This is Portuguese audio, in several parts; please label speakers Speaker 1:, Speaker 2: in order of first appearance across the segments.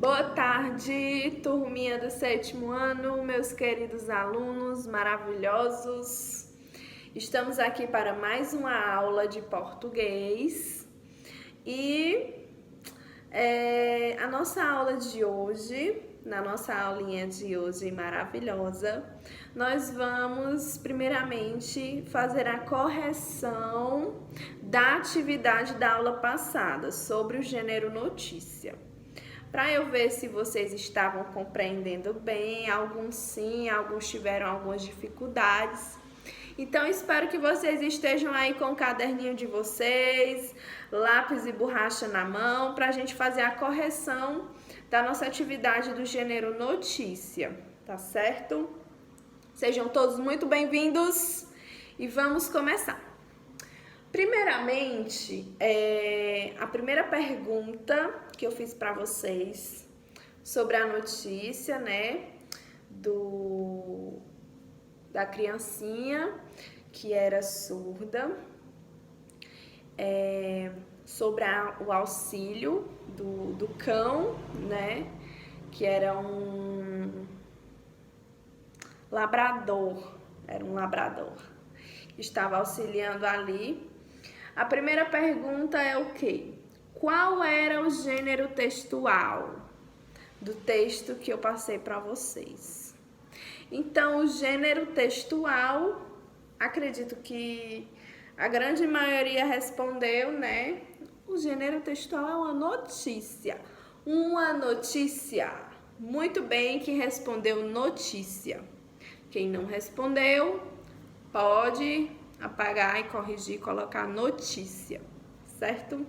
Speaker 1: Boa tarde, turminha do 7º ano, meus queridos alunos maravilhosos. Estamos aqui para mais uma aula de português e a nossa aula de hoje, na nossa aulinha de hoje maravilhosa, nós vamos primeiramente fazer a correção da atividade da aula passada sobre o gênero notícia. Para eu ver se vocês estavam compreendendo bem, alguns sim, alguns tiveram algumas dificuldades. Então, espero que vocês estejam aí com o caderninho de vocês, lápis e borracha na mão, para a gente fazer a correção da nossa atividade do gênero notícia, tá certo? Sejam todos muito bem-vindos e vamos começar. Primeiramente, a primeira pergunta que eu fiz para vocês sobre a notícia, né, da criancinha que era surda, sobre o auxílio do cão, né, que era um labrador, que estava auxiliando ali. A primeira pergunta é o quê? Qual era o gênero textual do texto que eu passei para vocês? Então, o gênero textual, acredito que a grande maioria respondeu, né? O gênero textual é uma notícia. Uma notícia. Muito bem, quem respondeu notícia. Quem não respondeu, pode apagar e corrigir, colocar notícia, certo?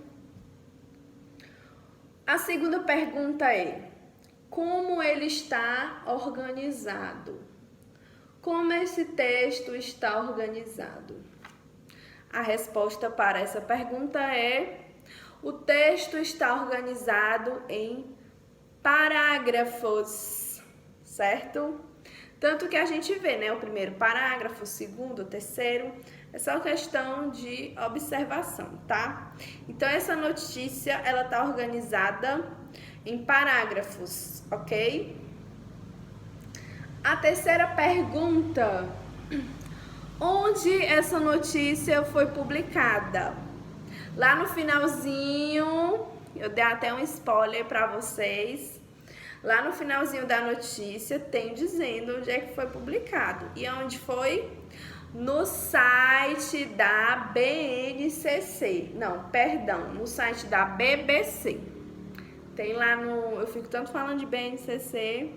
Speaker 1: A segunda pergunta é: como ele está organizado? Como esse texto está organizado? A resposta para essa pergunta é: o texto está organizado em parágrafos, certo? Tanto que a gente vê, né, o primeiro parágrafo, o segundo, o terceiro, é só questão de observação, tá? Então, essa notícia, ela tá organizada em parágrafos, ok? A terceira pergunta: onde essa notícia foi publicada? Lá no finalzinho, eu dei até um spoiler para vocês. Lá no finalzinho da notícia tem dizendo onde é que foi publicado. E onde foi? No site da BNCC. Não, perdão, no site da BBC. Tem lá no... Eu fico tanto falando de BNCC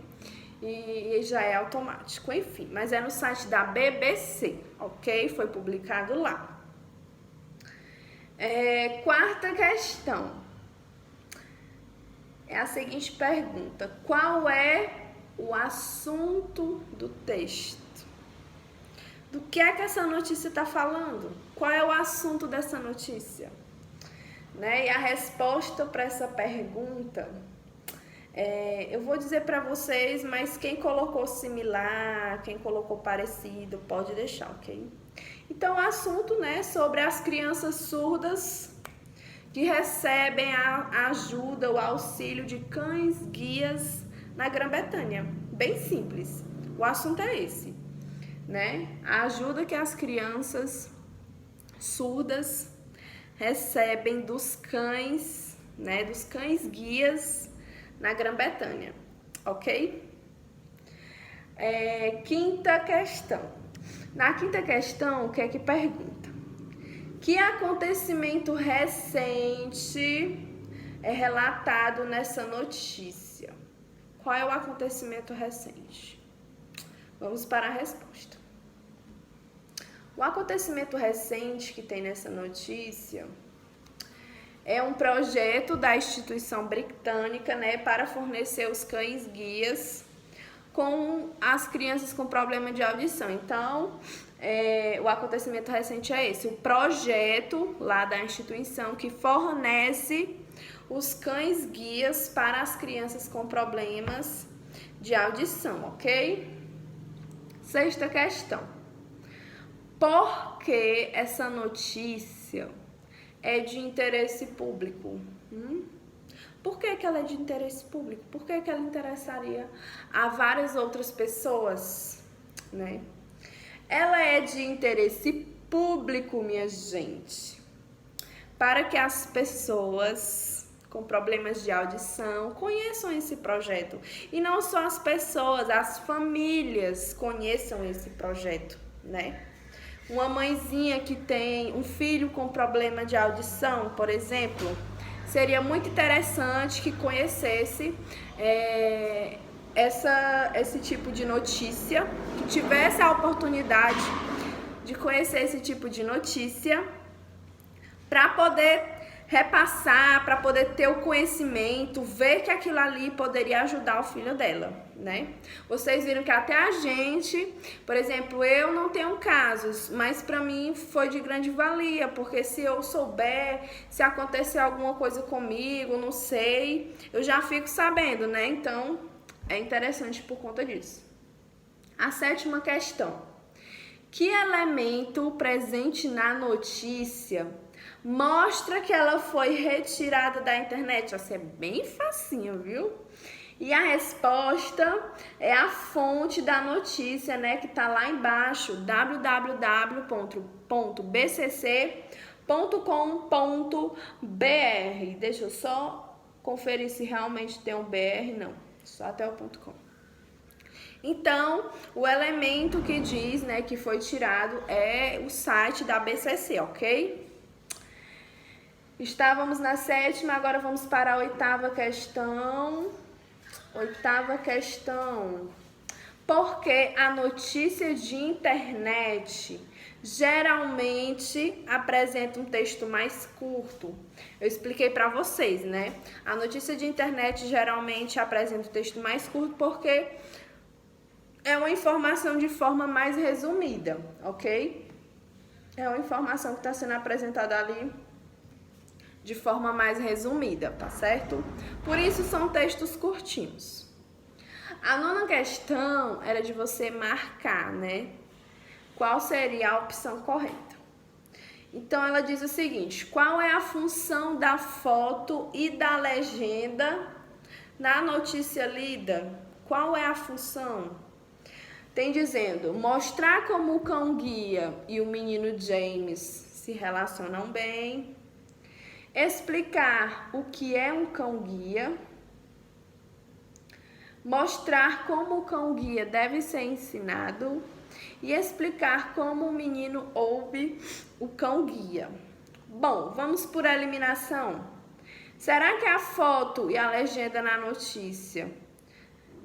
Speaker 1: e já é automático, enfim. Mas é no site da BBC, ok? Foi publicado lá. Quarta questão. É a seguinte pergunta: qual é o assunto do texto? Do que é que essa notícia está falando? Qual é o assunto dessa notícia? Né? E a resposta para essa pergunta, eu vou dizer para vocês, mas quem colocou similar, quem colocou parecido, pode deixar, ok? Então, o assunto, né, sobre as crianças surdas que recebem a ajuda, o auxílio de cães-guias na Grã-Bretanha. Bem simples, o assunto é esse, né? A ajuda que as crianças surdas recebem dos cães, né? Dos cães-guias na Grã-Bretanha, ok? Quinta questão. Na quinta questão, o que é que pergunta? Que acontecimento recente é relatado nessa notícia? Qual é o acontecimento recente? Vamos para a resposta. O acontecimento recente que tem nessa notícia é um projeto da instituição britânica, né, para fornecer os cães-guias com as crianças com problema de audição. Então, o acontecimento recente é esse, o projeto lá da instituição que fornece os cães-guias para as crianças com problemas de audição, ok? Sexta questão. Por que essa notícia é de interesse público? Por que ela é de interesse público? Por que ela interessaria a várias outras pessoas, né? Ela é de interesse público, minha gente, para que as pessoas com problemas de audição conheçam esse projeto. E não só as pessoas, as famílias conheçam esse projeto, né? Uma mãezinha que tem um filho com problema de audição, por exemplo, seria muito interessante que conhecesse esse tipo de notícia, que tivesse a oportunidade de conhecer esse tipo de notícia para poder repassar, para poder ter o conhecimento, ver que aquilo ali poderia ajudar o filho dela, né? Vocês viram que até a gente, por exemplo, eu não tenho casos, mas para mim foi de grande valia, porque se eu souber, se acontecer alguma coisa comigo, não sei, eu já fico sabendo, né? Então, é interessante por conta disso. A 7ª questão. Que elemento presente na notícia mostra que ela foi retirada da internet? Essa é bem facinho, viu? E a resposta é a fonte da notícia, né? Que tá lá embaixo, www.bcc.com.br. Deixa eu só conferir se realmente tem um BR, não, só até o .com. Então, o elemento que diz, né, que foi tirado é o site da BCC, ok? Estávamos na 7ª, agora vamos para a 8ª questão. 8ª questão. Por que a notícia de internet geralmente apresenta um texto mais curto? Eu expliquei para vocês, né? A notícia de internet geralmente apresenta um texto mais curto porque é uma informação de forma mais resumida, ok? É uma informação que está sendo apresentada ali de forma mais resumida, tá certo? Por isso são textos curtinhos. A 9ª questão era de você marcar, né? Qual seria a opção correta. Então, ela diz o seguinte: qual é a função da foto e da legenda na notícia lida? Qual é a função? Tem dizendo, mostrar como o cão-guia e o menino James se relacionam bem, explicar o que é um cão-guia, mostrar como o cão-guia deve ser ensinado e explicar como o menino ouve o cão-guia. Bom, vamos por eliminação. Será que a foto e a legenda na notícia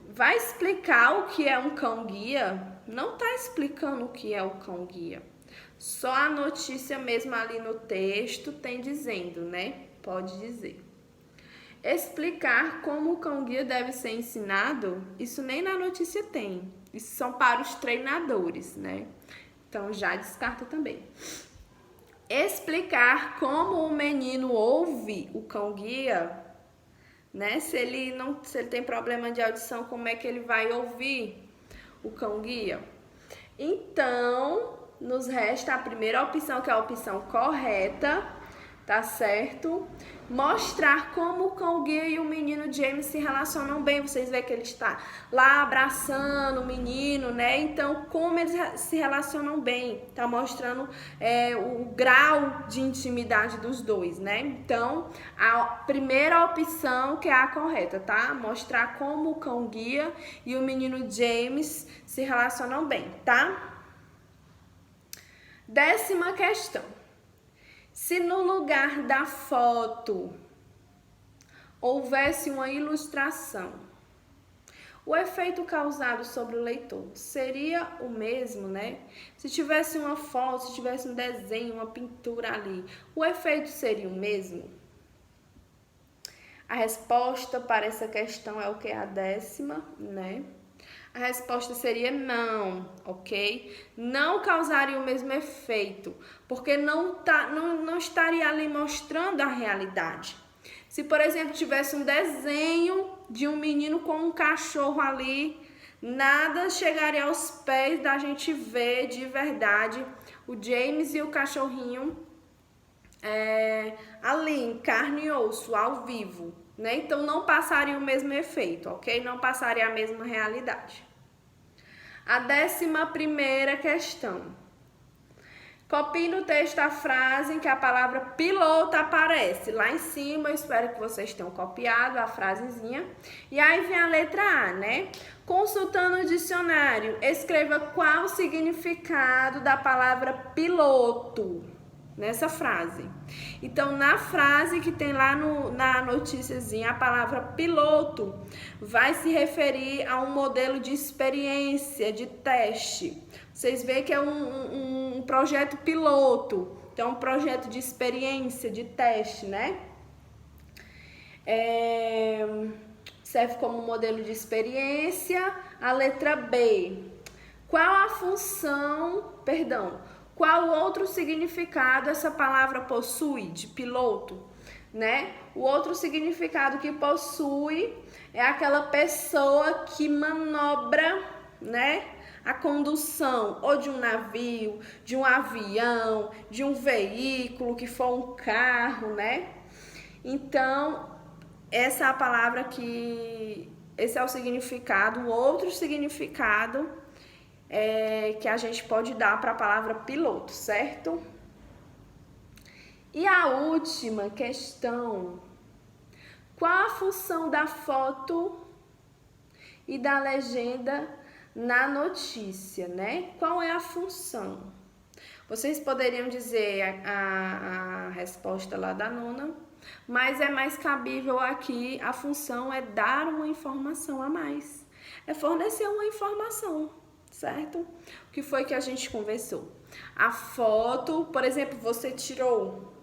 Speaker 1: vai explicar o que é um cão-guia? Não está explicando o que é o cão-guia. Só a notícia mesmo ali no texto tem dizendo, né? Pode dizer. Explicar como o cão-guia deve ser ensinado, isso nem na notícia tem. Isso são para os treinadores, né? Então já descarta também. Explicar como o menino ouve o cão-guia, né? Se ele tem problema de audição, como é que ele vai ouvir o cão-guia? Então, nos resta a primeira opção, que é a opção correta, tá certo? Mostrar como o cão-guia e o menino James se relacionam bem. Vocês veem que ele está lá abraçando o menino, né? Então, como eles se relacionam bem. Tá mostrando o grau de intimidade dos dois, né? Então, a primeira opção que é a correta, tá? Mostrar como o cão-guia e o menino James se relacionam bem, tá? 10ª questão. Se no lugar da foto houvesse uma ilustração, o efeito causado sobre o leitor seria o mesmo, né? Se tivesse uma foto, se tivesse um desenho, uma pintura ali, o efeito seria o mesmo? A resposta para essa questão é o que? A 10ª, né? A resposta seria não, ok? Não causaria o mesmo efeito, porque não estaria ali mostrando a realidade. Se, por exemplo, tivesse um desenho de um menino com um cachorro ali, nada chegaria aos pés da gente ver de verdade o James e o cachorrinho ali em carne e osso, ao vivo, né? Então não passaria o mesmo efeito, ok? Não passaria a mesma realidade. A 11ª questão. Copie no texto a frase em que a palavra piloto aparece. Lá em cima, eu espero que vocês tenham copiado a frasezinha. E aí vem a letra A, né? Consultando o dicionário, escreva qual o significado da palavra piloto nessa frase. Então, na frase que tem lá na noticiazinha, a palavra piloto vai se referir a um modelo de experiência, de teste. Vocês veem que é um projeto piloto, então um projeto de experiência, de teste, né? Serve como modelo de experiência. A letra B. Qual outro significado essa palavra possui de piloto, né? O outro significado que possui é aquela pessoa que manobra, né? A condução ou de um navio, de um avião, de um veículo que for um carro, né? Então, essa é a palavra esse é o significado. O outro significado que a gente pode dar para a palavra piloto, certo? E a última questão. Qual a função da foto e da legenda na notícia, né? Qual é a função? Vocês poderiam dizer a resposta lá da nona, mas é mais cabível aqui, a função é dar uma informação a mais. É fornecer uma informação, certo? O que foi que a gente conversou? A foto, por exemplo, você tirou.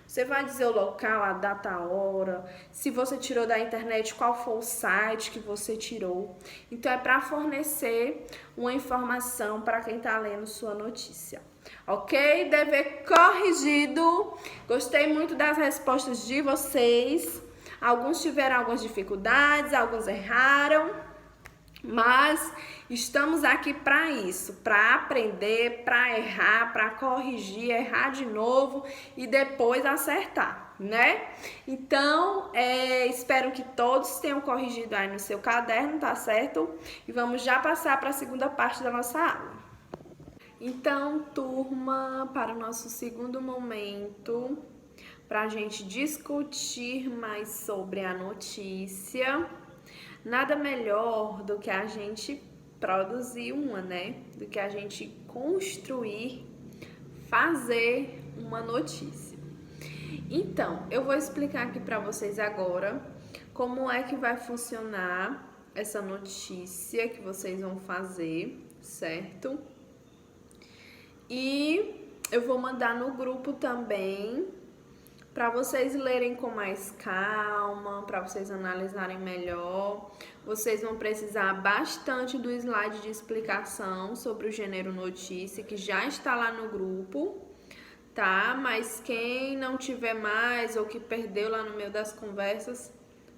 Speaker 1: Você vai dizer o local, a data, a hora, se você tirou da internet, qual foi o site que você tirou. Então, é para fornecer uma informação para quem está lendo sua notícia. Ok? Dever corrigido. Gostei muito das respostas de vocês. Alguns tiveram algumas dificuldades, alguns erraram. Mas estamos aqui para isso, para aprender, para errar, para corrigir, errar de novo e depois acertar, né? Então, espero que todos tenham corrigido aí no seu caderno, tá certo? E vamos já passar para a segunda parte da nossa aula. Então, turma, para o nosso segundo momento, para a gente discutir mais sobre a notícia. Nada melhor do que a gente produzir uma, né? Do que a gente construir, fazer uma notícia. Então, eu vou explicar aqui para vocês agora como é que vai funcionar essa notícia que vocês vão fazer, certo? E eu vou mandar no grupo também para vocês lerem com mais calma, para vocês analisarem melhor. Vocês vão precisar bastante do slide de explicação sobre o gênero notícia, que já está lá no grupo, tá? Mas quem não tiver mais ou que perdeu lá no meio das conversas,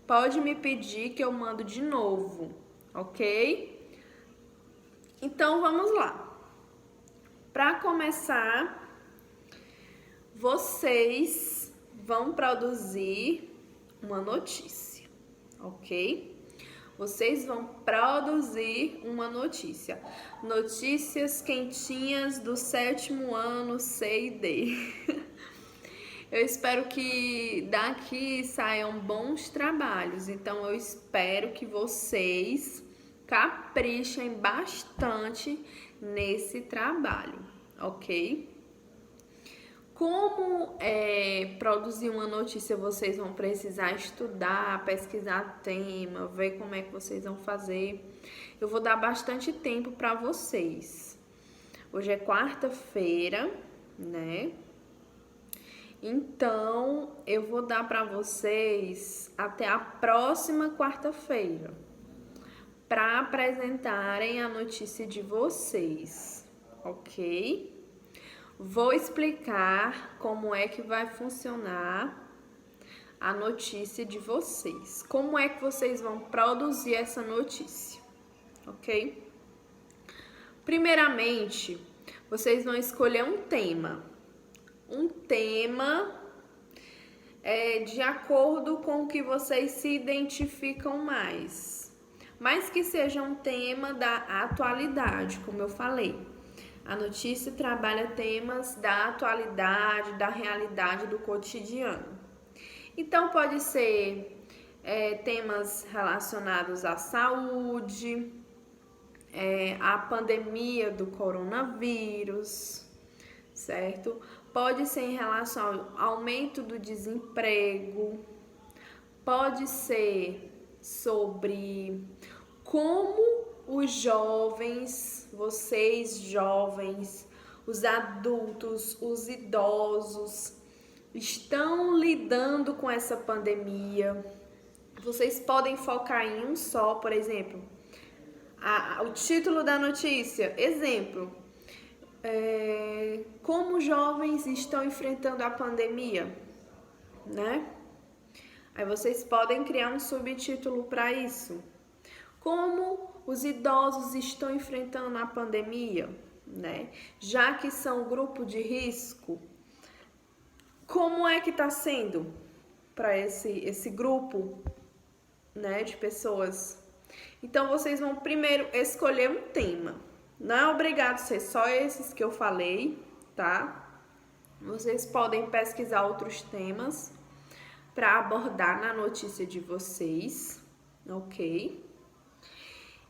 Speaker 1: pode me pedir que eu mando de novo, ok? Então, vamos lá. Para começar, vocês vão produzir uma notícia, ok? Vocês vão produzir uma notícia. Notícias quentinhas do 7º ano C e D. Eu espero que daqui saiam bons trabalhos. Então, eu espero que vocês caprichem bastante nesse trabalho, ok? Como produzir uma notícia, vocês vão precisar estudar, pesquisar tema, ver como é que vocês vão fazer. Eu vou dar bastante tempo para vocês. Hoje é quarta-feira, né? Então, eu vou dar para vocês até a próxima quarta-feira para apresentarem a notícia de vocês, ok? Vou explicar como é que vai funcionar a notícia de vocês. Como é que vocês vão produzir essa notícia, ok? Primeiramente, vocês vão escolher um tema. Um tema de acordo com o que vocês se identificam mais, mas que seja um tema da atualidade, como eu falei. A notícia trabalha temas da atualidade, da realidade do cotidiano. Então, pode ser temas relacionados à saúde, à pandemia do coronavírus, certo? Pode ser em relação ao aumento do desemprego, pode ser sobre como os jovens, vocês jovens, os adultos, os idosos estão lidando com essa pandemia. Vocês podem focar em um só, por exemplo, o título da notícia, exemplo, como os jovens estão enfrentando a pandemia, né? Aí vocês podem criar um subtítulo para isso. Como os idosos estão enfrentando a pandemia, né? Já que são grupo de risco, como é que está sendo para esse grupo, né, de pessoas? Então, vocês vão primeiro escolher um tema. Não é obrigado a ser só esses que eu falei, tá? Vocês podem pesquisar outros temas para abordar na notícia de vocês, ok?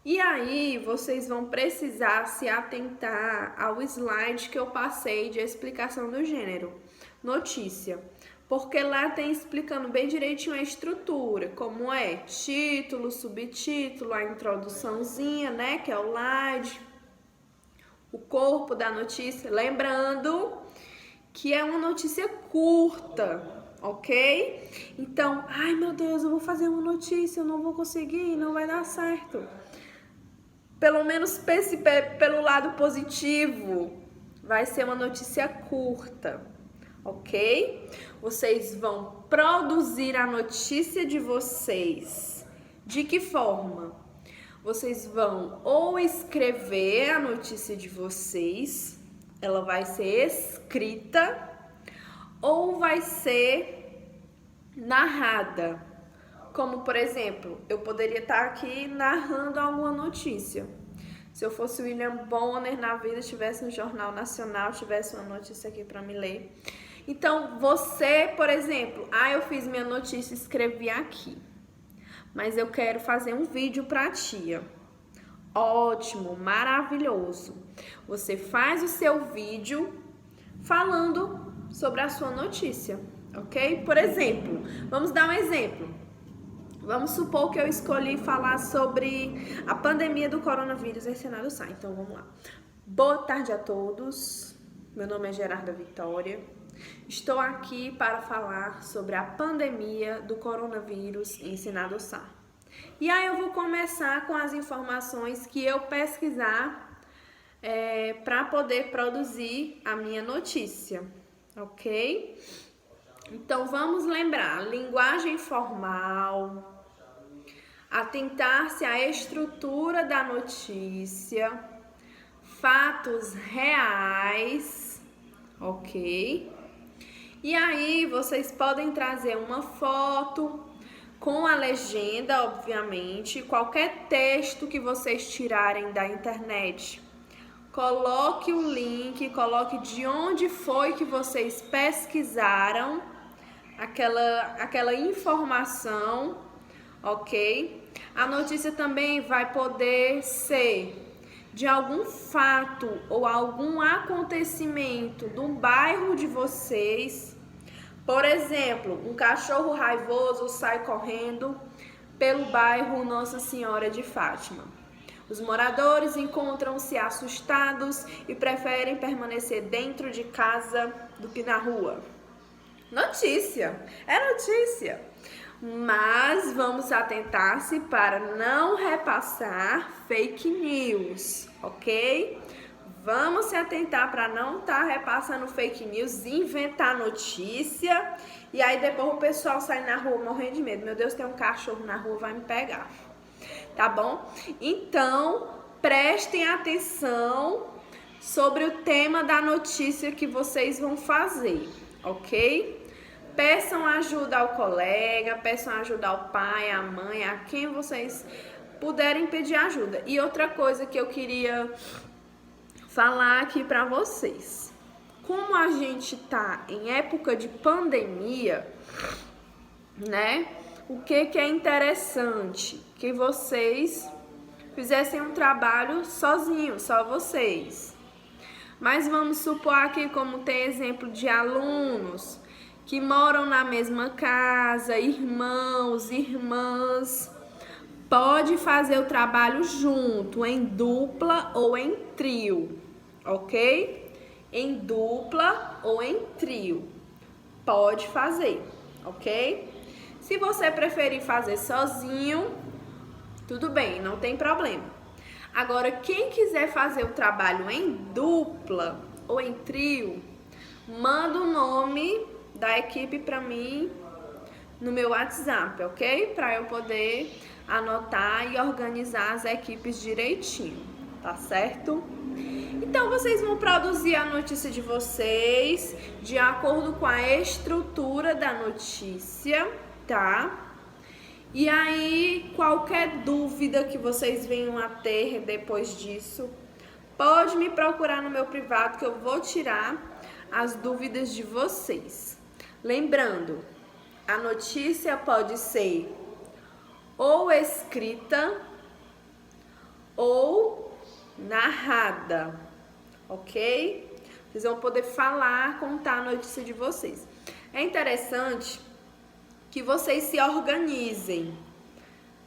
Speaker 1: E aí, vocês vão precisar se atentar ao slide que eu passei de explicação do gênero, notícia. Porque lá tem explicando bem direitinho a estrutura, como é título, subtítulo, a introduçãozinha, né, que é o slide, o corpo da notícia. Lembrando que é uma notícia curta, ok? Então, ai meu Deus, eu vou fazer uma notícia, eu não vou conseguir, não vai dar certo. Pelo menos pense pelo lado positivo, vai ser uma notícia curta, ok? Vocês vão produzir a notícia de vocês. De que forma? Vocês vão ou escrever a notícia de vocês, ela vai ser escrita, ou vai ser narrada. Como, por exemplo, eu poderia estar aqui narrando alguma notícia. Se eu fosse William Bonner na vida, estivesse no Jornal Nacional, tivesse uma notícia aqui para me ler. Então, você, por exemplo, eu fiz minha notícia, escrevi aqui, mas eu quero fazer um vídeo para a tia. Ótimo, maravilhoso. Você faz o seu vídeo falando sobre a sua notícia, ok? Por exemplo, vamos dar um exemplo. Vamos supor que eu escolhi falar sobre a pandemia do coronavírus em Sá. Então, vamos lá. Boa tarde a todos. Meu nome é Gerarda Vitória. Estou aqui para falar sobre a pandemia do coronavírus em Sá. E aí eu vou começar com as informações que eu pesquisar para poder produzir a minha notícia, ok? Então, vamos lembrar, linguagem formal, atentar-se à estrutura da notícia, fatos reais, ok? E aí, vocês podem trazer uma foto com a legenda, obviamente, qualquer texto que vocês tirarem da internet. Coloque o link, coloque de onde foi que vocês pesquisaram aquela informação, ok? A notícia também vai poder ser de algum fato ou algum acontecimento do bairro de vocês. Por exemplo, um cachorro raivoso sai correndo pelo bairro Nossa Senhora de Fátima. Os moradores encontram-se assustados e preferem permanecer dentro de casa do que na rua. Notícia, é notícia. Mas vamos atentar-se para não repassar fake news, ok? Vamos se atentar para não estar repassando fake news, inventar notícia e aí depois o pessoal sai na rua morrendo de medo. Meu Deus, tem um cachorro na rua, vai me pegar. Tá bom? Então, prestem atenção sobre o tema da notícia que vocês vão fazer, ok? Peçam ajuda ao colega, peçam ajuda ao pai, à mãe, a quem vocês puderem pedir ajuda. E outra coisa que eu queria falar aqui para vocês. Como a gente tá em época de pandemia, né? O que é interessante? Que vocês fizessem um trabalho sozinhos, só vocês. Mas vamos supor aqui, como tem exemplo de alunos que moram na mesma casa, irmãos, irmãs, pode fazer o trabalho junto, em dupla ou em trio, ok? Em dupla ou em trio, pode fazer, ok? Se você preferir fazer sozinho, tudo bem, não tem problema. Agora, quem quiser fazer o trabalho em dupla ou em trio, manda o nome da equipe para mim no meu WhatsApp, ok? Para eu poder anotar e organizar as equipes direitinho, tá certo? Então, vocês vão produzir a notícia de vocês de acordo com a estrutura da notícia, tá? E aí, qualquer dúvida que vocês venham a ter depois disso, pode me procurar no meu privado que eu vou tirar as dúvidas de vocês. Lembrando, a notícia pode ser ou escrita ou narrada, ok? Vocês vão poder falar, contar a notícia de vocês. É interessante que vocês se organizem,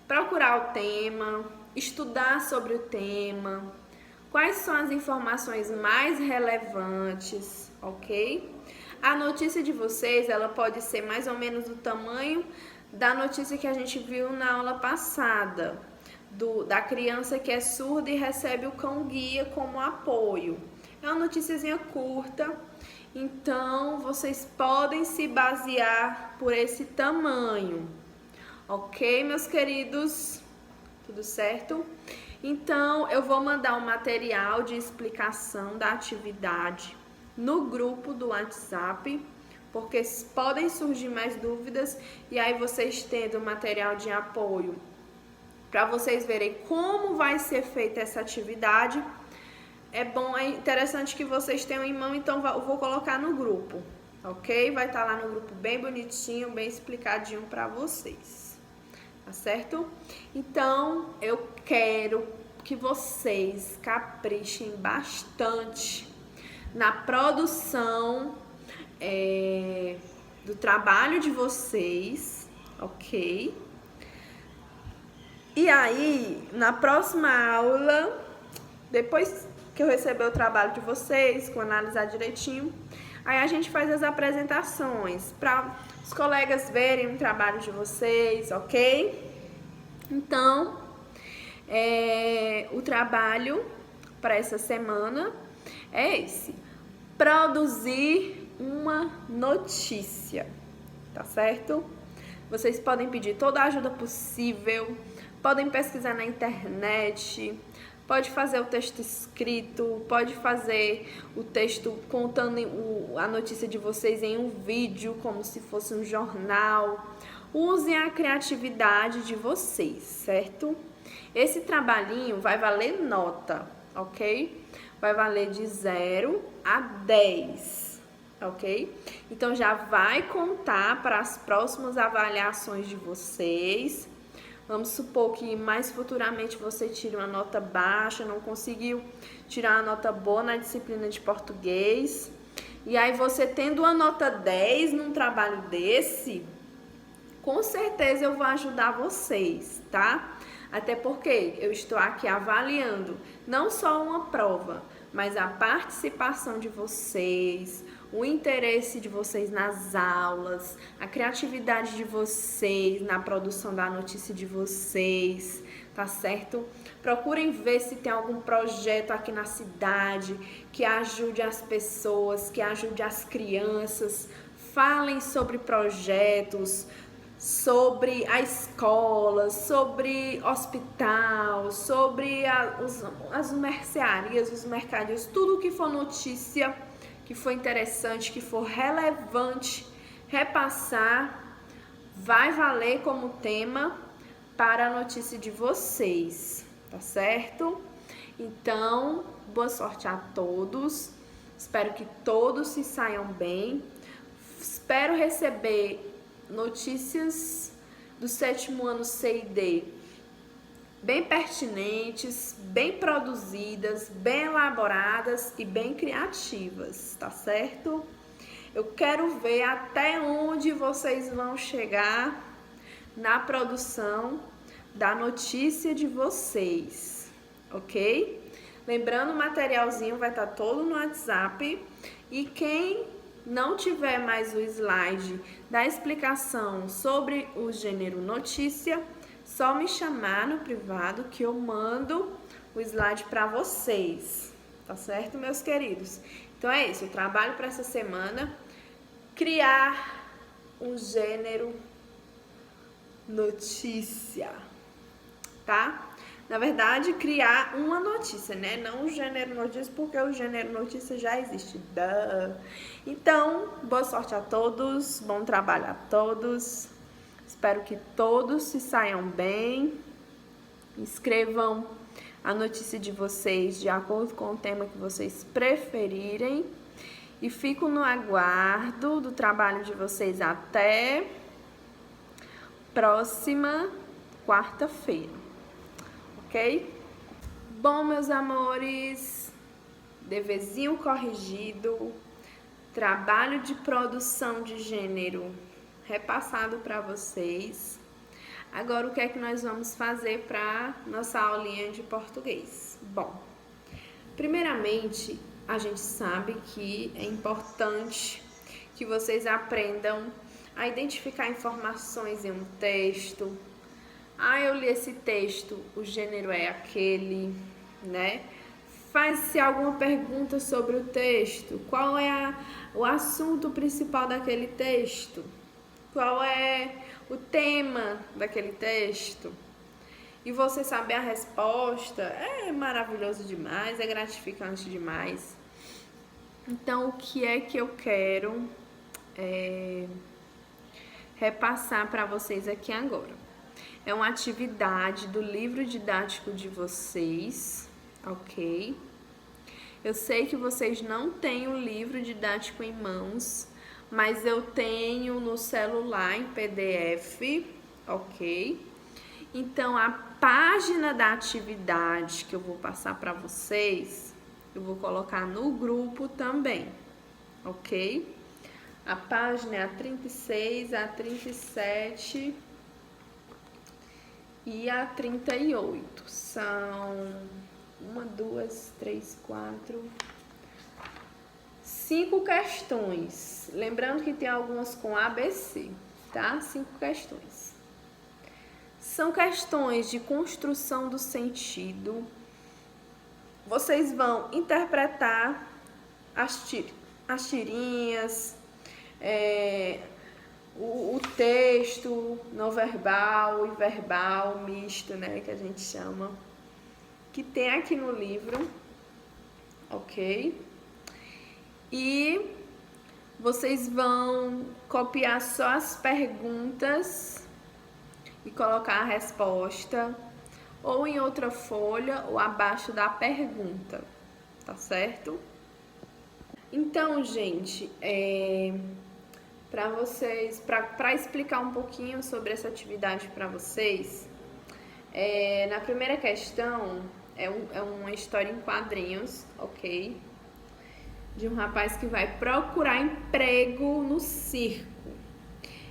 Speaker 1: procurar o tema, estudar sobre o tema, quais são as informações mais relevantes, ok? A notícia de vocês, ela pode ser mais ou menos do tamanho da notícia que a gente viu na aula passada, da criança que é surda e recebe o cão-guia como apoio. É uma noticiazinha curta, então vocês podem se basear por esse tamanho, ok, meus queridos? Tudo certo? Então, eu vou mandar um material de explicação da atividade no grupo do WhatsApp, porque podem surgir mais dúvidas e aí vocês tendo material de apoio para vocês verem como vai ser feita essa atividade. É bom, é interessante que vocês tenham em mão, então eu vou colocar no grupo, ok? Vai estar lá no grupo bem bonitinho, bem explicadinho para vocês, tá certo? Então, eu quero que vocês caprichem bastante na produção do trabalho de vocês, ok? E aí, na próxima aula, depois que eu receber o trabalho de vocês, com analisar direitinho, aí a gente faz as apresentações para os colegas verem o trabalho de vocês, ok? Então, o trabalho para essa semana é esse: produzir uma notícia, tá certo? Vocês podem pedir toda a ajuda possível, podem pesquisar na internet, pode fazer o texto escrito, pode fazer o texto contando a notícia de vocês em um vídeo, como se fosse um jornal. Usem a criatividade de vocês, certo? Esse trabalhinho vai valer nota, ok? Vai valer de 0 a 10, ok? Então, já vai contar para as próximas avaliações de vocês. Vamos supor que mais futuramente você tire uma nota baixa, não conseguiu tirar uma nota boa na disciplina de português. E aí, você tendo uma nota 10 num trabalho desse, com certeza eu vou ajudar vocês, tá? Até porque eu estou aqui avaliando não só uma prova, mas a participação de vocês, o interesse de vocês nas aulas, a criatividade de vocês na produção da notícia de vocês, tá certo? Procurem ver se tem algum projeto aqui na cidade que ajude as pessoas, que ajude as crianças. Falem sobre projetos, sobre a escola, sobre hospital, sobre as mercearias, os mercadinhos, tudo que for notícia, que for interessante, que for relevante, repassar vai valer como tema para a notícia de vocês, tá certo? Então, boa sorte a todos. Espero que todos se saiam bem. Espero receber notícias do 7º ano C e D bem pertinentes, bem produzidas, bem elaboradas e bem criativas, tá certo? Eu quero ver até onde vocês vão chegar na produção da notícia de vocês, ok? Lembrando, o materialzinho vai estar todo no WhatsApp e quem não tiver mais o slide da explicação sobre o gênero notícia, só me chamar no privado que eu mando o slide para vocês, tá certo, meus queridos? Então é isso, o trabalho para essa semana, criar um gênero notícia, tá? Na verdade, criar uma notícia, né? Não o gênero notícia, porque o gênero notícia já existe. Então, boa sorte a todos, bom trabalho a todos. Espero que todos se saiam bem. Escrevam a notícia de vocês de acordo com o tema que vocês preferirem. E fico no aguardo do trabalho de vocês até próxima quarta-feira. Ok? Bom, meus amores, deverzinho corrigido, trabalho de produção de gênero repassado para vocês. Agora, o que é que nós vamos fazer para nossa aulinha de português? Bom, primeiramente, a gente sabe que é importante que vocês aprendam a identificar informações em um texto. Ah, eu li esse texto, o gênero é aquele, né? Faz-se alguma pergunta sobre o texto. Qual é o assunto principal daquele texto? Qual é o tema daquele texto? E você saber a resposta é maravilhoso demais, é gratificante demais. Então, o que é que eu quero repassar para vocês aqui agora? É uma atividade do livro didático de vocês, ok? Eu sei que vocês não têm o livro didático em mãos, mas eu tenho no celular em PDF, ok? Então, a página da atividade que eu vou passar para vocês, eu vou colocar no grupo também, ok? A página é a 36, a 37 e a 38. São 5 questões. Lembrando que tem algumas com ABC, tá? 5 questões. São questões de construção do sentido. Vocês vão interpretar as tirinhas, o texto não verbal e verbal misto, né, que a gente chama, que tem aqui no livro, ok? E vocês vão copiar só as perguntas e colocar a resposta ou em outra folha ou abaixo da pergunta, tá certo? Então, gente, para explicar um pouquinho sobre essa atividade para vocês, na primeira questão é uma história em quadrinhos, ok? De um rapaz que vai procurar emprego no circo.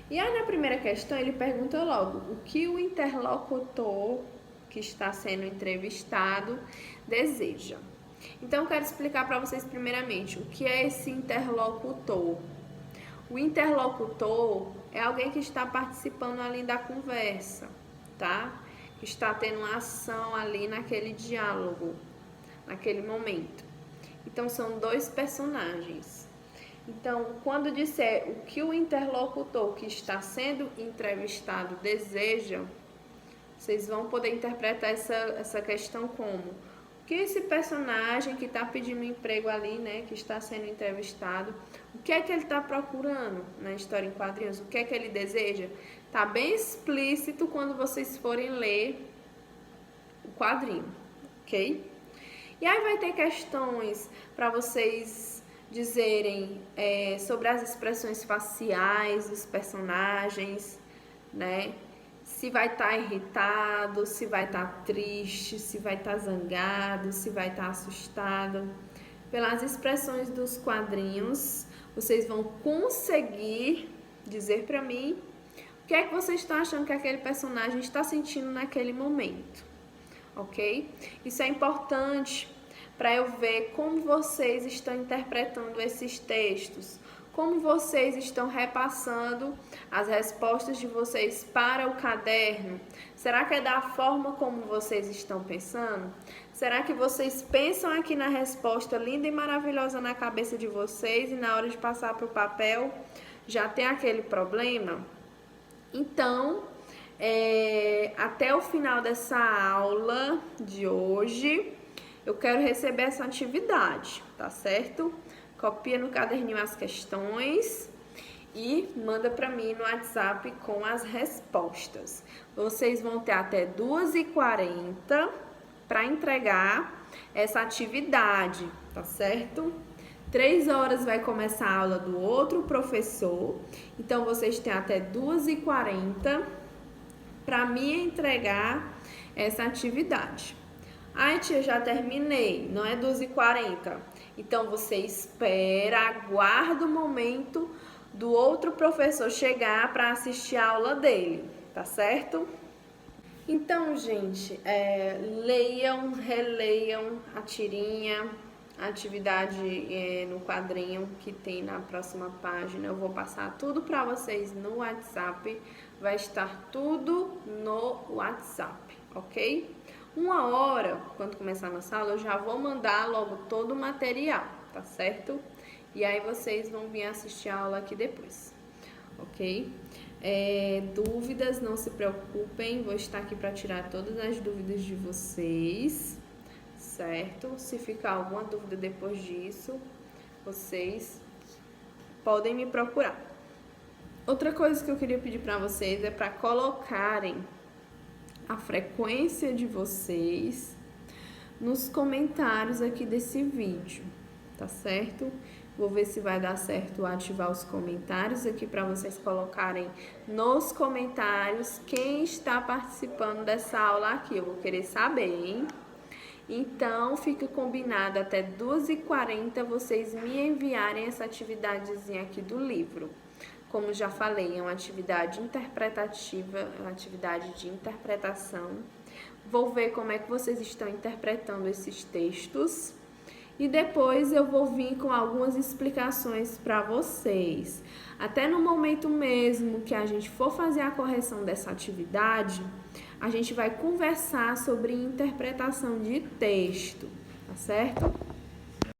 Speaker 1: E aí na primeira questão ele pergunta logo o que o interlocutor que está sendo entrevistado deseja. Então eu quero explicar para vocês primeiramente o que é esse interlocutor. O interlocutor é alguém que está participando ali da conversa, tá? Que está tendo uma ação ali naquele diálogo, naquele momento. Então são 2 personagens. Então, quando disser o que o interlocutor que está sendo entrevistado deseja, vocês vão poder interpretar essa questão como que esse personagem que está pedindo emprego ali, né, que está sendo entrevistado, o que é que ele está procurando na história em quadrinhos, o que é que ele deseja. Tá bem explícito quando vocês forem ler o quadrinho, ok? E aí vai ter questões para vocês dizerem sobre as expressões faciais dos personagens, né? Se vai estar irritado, se vai estar triste, se vai estar zangado, se vai estar assustado. Pelas expressões dos quadrinhos, vocês vão conseguir dizer para mim o que é que vocês estão achando que aquele personagem está sentindo naquele momento, ok? Isso é importante para eu ver como vocês estão interpretando esses textos, como vocês estão repassando as respostas de vocês para o caderno. Será que é da forma como vocês estão pensando? Será que vocês pensam aqui na resposta linda e maravilhosa na cabeça de vocês e na hora de passar para o papel já tem aquele problema? Então, até o final dessa aula de hoje, eu quero receber essa atividade, tá certo? Copia no caderninho as questões e manda para mim no WhatsApp com as respostas. Vocês vão ter até 2h40 para entregar essa atividade, tá certo? 3 horas vai começar a aula do outro professor, então vocês têm até 2h40 para me entregar essa atividade. Ai, tia, já terminei, não é 2h40. Então, você espera, aguarda o momento do outro professor chegar para assistir a aula dele, tá certo? Então, gente, leiam, releiam a tirinha, a atividade no quadrinho que tem na próxima página. Eu vou passar tudo para vocês no WhatsApp, vai estar tudo no WhatsApp, ok? 1 hora, quando começar a nossa aula, eu já vou mandar logo todo o material, tá certo? E aí vocês vão vir assistir a aula aqui depois, ok? Dúvidas, não se preocupem, vou estar aqui para tirar todas as dúvidas de vocês, certo? Se ficar alguma dúvida depois disso, vocês podem me procurar. Outra coisa que eu queria pedir para vocês é para colocarem a frequência de vocês nos comentários aqui desse vídeo, tá certo? Vou ver se vai dar certo ativar os comentários aqui para vocês colocarem nos comentários quem está participando dessa aula aqui. Eu vou querer saber, hein? Então, fica combinado até 2h40 vocês me enviarem essa atividadezinha aqui do livro. Como já falei, é uma atividade interpretativa, é uma atividade de interpretação. Vou ver como é que vocês estão interpretando esses textos e depois eu vou vir com algumas explicações para vocês. Até no momento mesmo que a gente for fazer a correção dessa atividade, a gente vai conversar sobre interpretação de texto, tá certo?